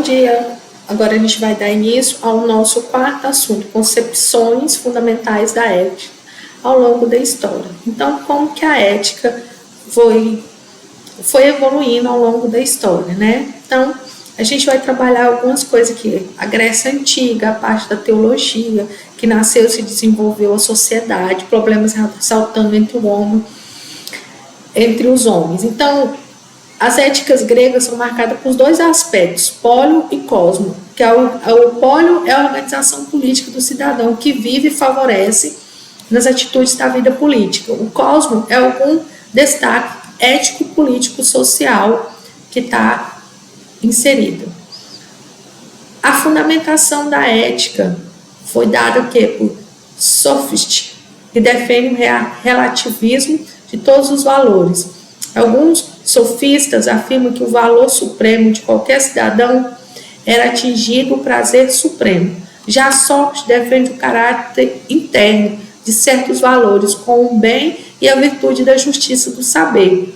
dia! Agora a gente vai dar início ao nosso quarto assunto, concepções fundamentais da ética ao longo da história. Então, como que a ética foi evoluindo ao longo da história, né? Então, a gente vai trabalhar algumas coisas aqui. A Grécia Antiga, a parte da teologia, que nasceu e se desenvolveu a sociedade, problemas ressaltando entre os homens. Então, as éticas gregas são marcadas por dois aspectos, pólio e cosmo, que o pólio é a organização política do cidadão que vive e favorece nas atitudes da vida política. O cosmo é algum destaque ético, político, social que está inserido. A fundamentação da ética foi dada por Sófistes, que defende o relativismo de todos os valores. Alguns sofistas afirmam que o valor supremo de qualquer cidadão era atingido o prazer supremo. Já Sócrates defende o caráter interno de certos valores, como o bem e a virtude da justiça do saber.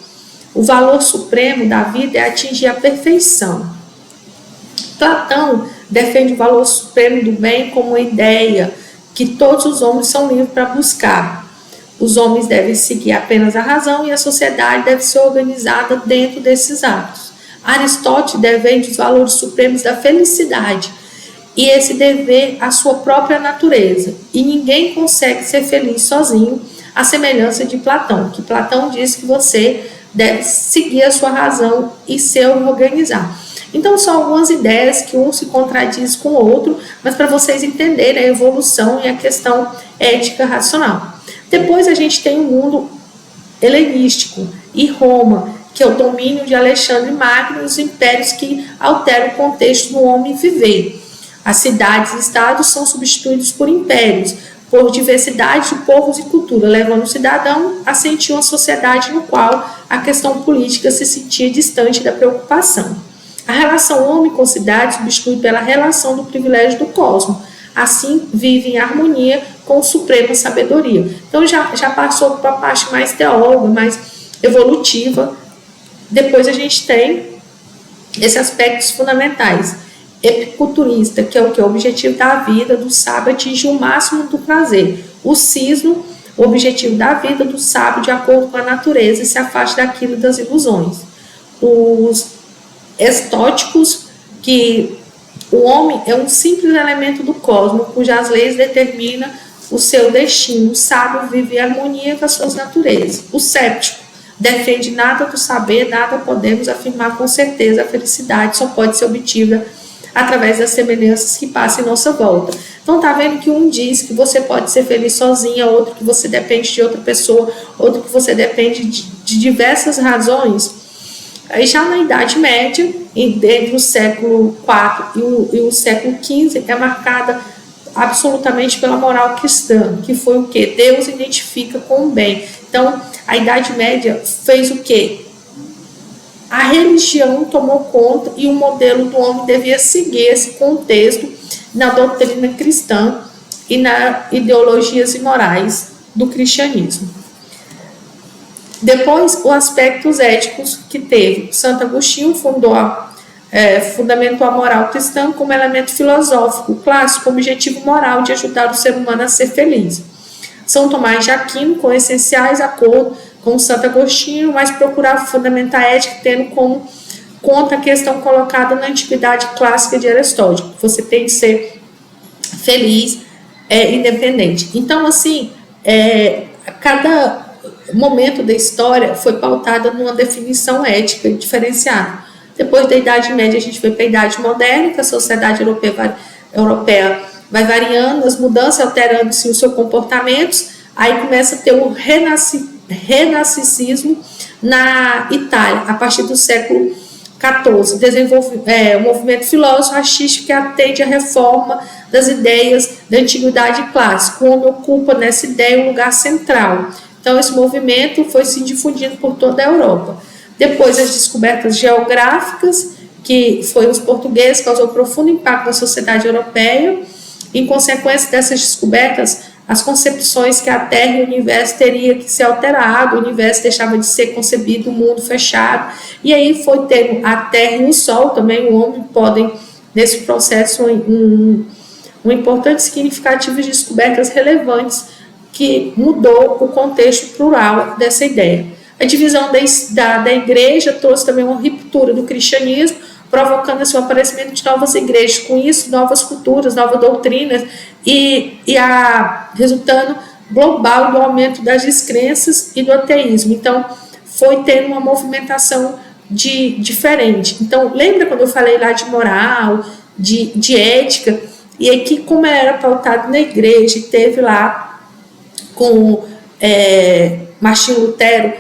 O valor supremo da vida é atingir a perfeição. Platão defende o valor supremo do bem como uma ideia que todos os homens são livres para buscar. Os homens devem seguir apenas a razão e a sociedade deve ser organizada dentro desses atos. Aristóteles defende os valores supremos da felicidade e esse dever à sua própria natureza. E ninguém consegue ser feliz sozinho, à semelhança de Platão, que Platão diz que você deve seguir a sua razão e se organizar. Então, são algumas ideias que um se contradiz com o outro, mas para vocês entenderem a evolução e a questão ética racional. Depois a gente tem o mundo helenístico e Roma, que é o domínio de Alexandre Magno e os impérios que alteram o contexto do homem viver. As cidades e estados são substituídos por impérios, por diversidade de povos e cultura, levando o cidadão a sentir uma sociedade no qual a questão política se sentia distante da preocupação. A relação homem com cidade substitui pela relação do privilégio do cosmos. Assim, vive em harmonia com a suprema sabedoria. Então, já passou para a parte mais teóloga, mais evolutiva. Depois a gente tem esses aspectos fundamentais. Epiculturista, que é o que? O objetivo da vida do sábio atingir o máximo do prazer. O cisno, o objetivo da vida do sábio de acordo com a natureza e se afasta daquilo das ilusões. Os estóticos, que o homem é um simples elemento do cosmos, cujas leis determinam o seu destino. O sábio vive em harmonia com as suas naturezas. O céptico defende nada do saber, nada podemos afirmar com certeza. A felicidade só pode ser obtida através das semelhanças que passam em nossa volta. Então, tá vendo que um diz que você pode ser feliz sozinha, outro que você depende de outra pessoa, outro que você depende de diversas razões. Aí já na Idade Média, entre o século IV e o século XV, é marcada absolutamente pela moral cristã, que foi o quê? Deus identifica com o bem. Então, a Idade Média fez o quê? A religião tomou conta e o modelo do homem devia seguir esse contexto na doutrina cristã e nas ideologias e morais do cristianismo. Depois, os aspectos éticos que teve. Santo Agostinho fundamentou a moral cristã como elemento filosófico clássico, como objetivo moral de ajudar o ser humano a ser feliz. São Tomás de Aquino, com essenciais acordo com Santo Agostinho, mas procurava fundamentar a ética tendo como conta a questão colocada na antiguidade clássica de Aristóteles. Você tem que ser feliz, independente. Então, assim, cada momento da história foi pautada numa definição ética diferenciada. Depois da Idade Média, a gente vai para a Idade Moderna, que a sociedade europeia vai variando, as mudanças alterando-se os seus comportamentos, aí começa a ter o renascentismo na Itália, a partir do século XIV, desenvolve o movimento filosófico artístico que atende à reforma das ideias da antiguidade clássica. O homem ocupa nessa ideia um lugar central. Então, esse movimento foi se difundindo por toda a Europa. Depois, as descobertas geográficas, que foi os portugueses, causou profundo impacto na sociedade europeia. Em consequência dessas descobertas, as concepções que a Terra e o universo teria que ser alterado, o universo deixava de ser concebido, o mundo fechado, e aí foi tendo a Terra e o Sol, também o homem podem nesse processo um importante significativo de descobertas relevantes que mudou o contexto plural dessa ideia. A divisão da igreja trouxe também uma ruptura do cristianismo, provocando assim, o aparecimento de novas igrejas, com isso novas culturas, novas doutrinas resultando global do aumento das descrenças e do ateísmo. Então foi tendo uma movimentação diferente. Então lembra quando eu falei lá de moral, de ética, e aqui como era pautado na igreja, teve lá com Martinho Lutero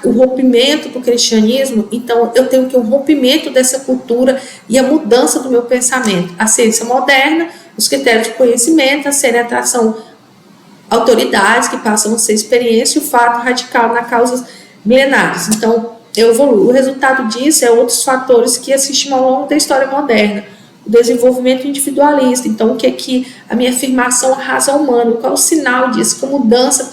o rompimento do cristianismo, então eu tenho que um rompimento dessa cultura e a mudança do meu pensamento. A ciência moderna, os critérios de conhecimento, a seriação, autoridades que passam a ser experiência e o fato radical na causas milenares. Então eu evoluo. O resultado disso é outros fatores que assistimos ao longo da história moderna. O desenvolvimento individualista. Então o que é que a minha afirmação raça humana, qual é o sinal disso, que a mudança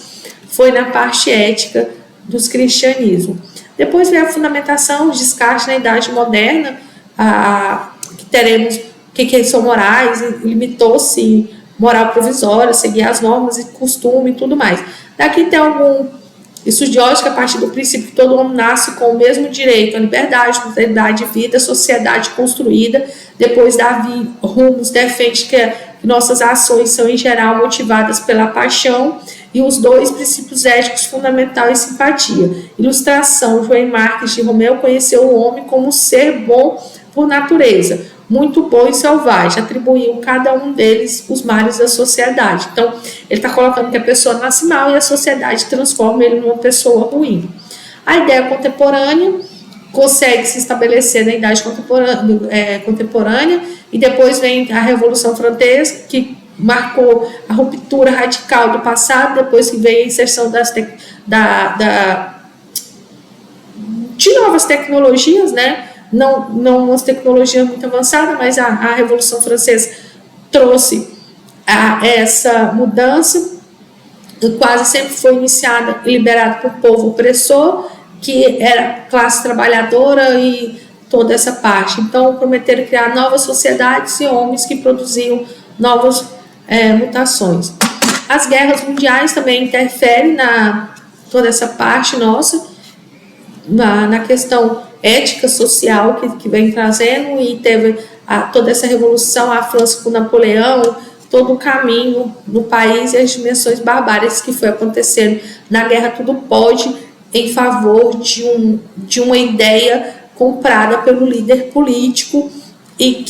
foi na parte ética dos cristianismos. Depois vem a fundamentação, os descartes na idade moderna, que teremos o que são morais, limitou-se moral provisória, seguir as normas e costume e tudo mais. Daqui tem algum estudioso que a partir do princípio que todo homem nasce com o mesmo direito à liberdade, prosperidade de vida, sociedade construída, depois Davi Rumos defende que nossas ações são em geral motivadas pela paixão e os dois princípios éticos fundamentais e simpatia. Ilustração, João Marques de Romeu conheceu o homem como um ser bom por natureza, muito bom e selvagem, atribuiu cada um deles os males da sociedade. Então, ele está colocando que a pessoa nasce mal e a sociedade transforma ele numa pessoa ruim. A ideia contemporânea consegue se estabelecer na idade contemporânea e depois vem a Revolução Francesa, que marcou a ruptura radical do passado, depois que veio a inserção de novas tecnologias, né? Não umas tecnologias muito avançadas, mas a Revolução Francesa trouxe essa mudança, que quase sempre foi iniciada e liberada por povo opressor, que era classe trabalhadora e toda essa parte. Então, prometeram criar novas sociedades e homens que produziam novas mutações. As guerras mundiais também interferem na toda essa parte nossa, na questão ética social que vem trazendo, e teve toda essa revolução, a França com Napoleão, todo o caminho no país e as dimensões barbárias que foi acontecendo na guerra. Tudo pode em favor de uma ideia comprada pelo líder político e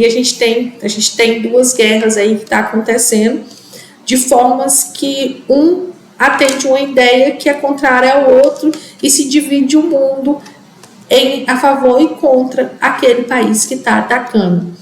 a gente tem duas guerras aí que está acontecendo de formas que um atende uma ideia que é contrária ao outro e se divide o mundo a favor e contra aquele país que está atacando.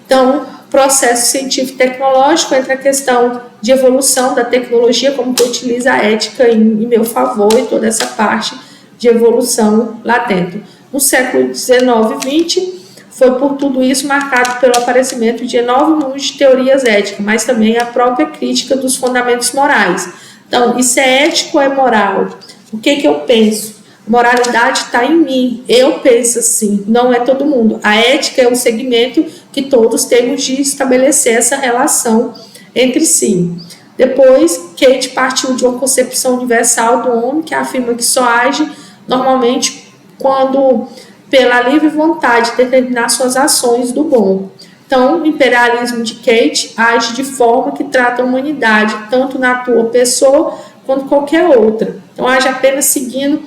Então, processo científico e tecnológico, entre a questão de evolução da tecnologia, como que utiliza a ética em meu favor e toda essa parte de evolução lá dentro. No século XIX e XX, foi por tudo isso marcado pelo aparecimento de enorme número de teorias éticas, mas também a própria crítica dos fundamentos morais. Então, isso é ético ou é moral? O que eu penso? Moralidade está em mim, eu penso assim, não é todo mundo. A ética é um segmento que todos temos de estabelecer essa relação entre si. Depois, Kate partiu de uma concepção universal do homem que afirma que só age normalmente quando, pela livre vontade, determinar suas ações do bom. Então, o imperialismo de Kate age de forma que trata a humanidade, tanto na tua pessoa quanto qualquer outra. Então, age apenas seguindo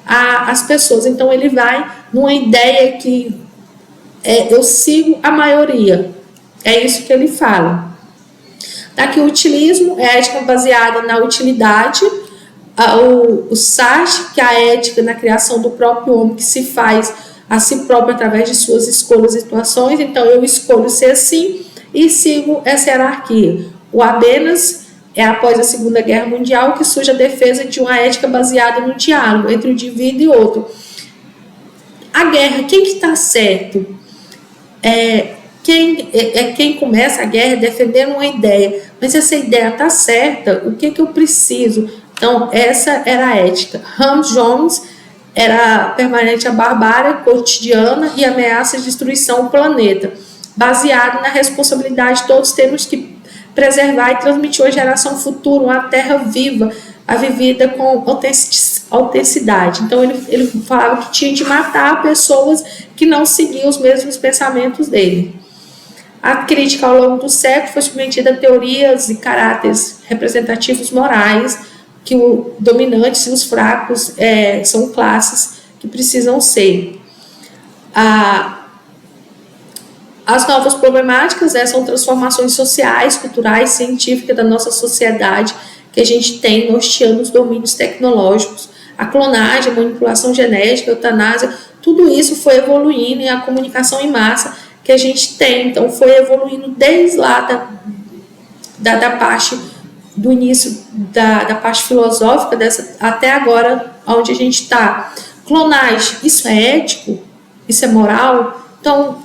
as pessoas. Então, ele vai numa ideia que eu sigo a maioria. É isso que ele fala. Daqui o utilismo é a ética baseada na utilidade. O Sartre, que é a ética na criação do próprio homem, que se faz a si próprio através de suas escolhas e situações. Então, eu escolho ser assim e sigo essa hierarquia. O Habermas é após a Segunda Guerra Mundial que surge a defesa de uma ética baseada no diálogo entre o indivíduo e outro. A guerra, quem que está certo? Quem começa a guerra defendendo uma ideia, mas essa ideia está certa, o que eu preciso? Então, essa era a ética. Hans Jones era permanente a barbárie cotidiana e ameaça de destruição do planeta, baseado na responsabilidade de todos termos que preservar e transmitir à geração futura uma terra viva, a vivida com autenticidade. Então ele falava que tinha de matar pessoas que não seguiam os mesmos pensamentos dele. A crítica ao longo do século foi submetida a teorias e caráteres representativos morais, que os dominantes e os fracos são classes que precisam ser. As novas problemáticas são transformações sociais, culturais, científicas da nossa sociedade, que a gente tem norteando os domínios tecnológicos, a clonagem, a manipulação genética, a eutanásia, tudo isso foi evoluindo, e a comunicação em massa que a gente tem, então foi evoluindo desde lá da parte do início da parte filosófica até agora, onde a gente está. Clonagem, isso é ético? Isso é moral? Então,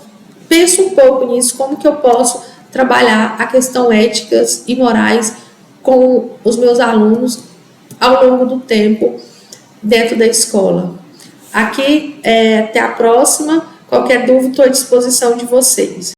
penso um pouco nisso, como que eu posso trabalhar a questão éticas e morais com os meus alunos ao longo do tempo dentro da escola. Aqui, até a próxima. Qualquer dúvida, estou à disposição de vocês.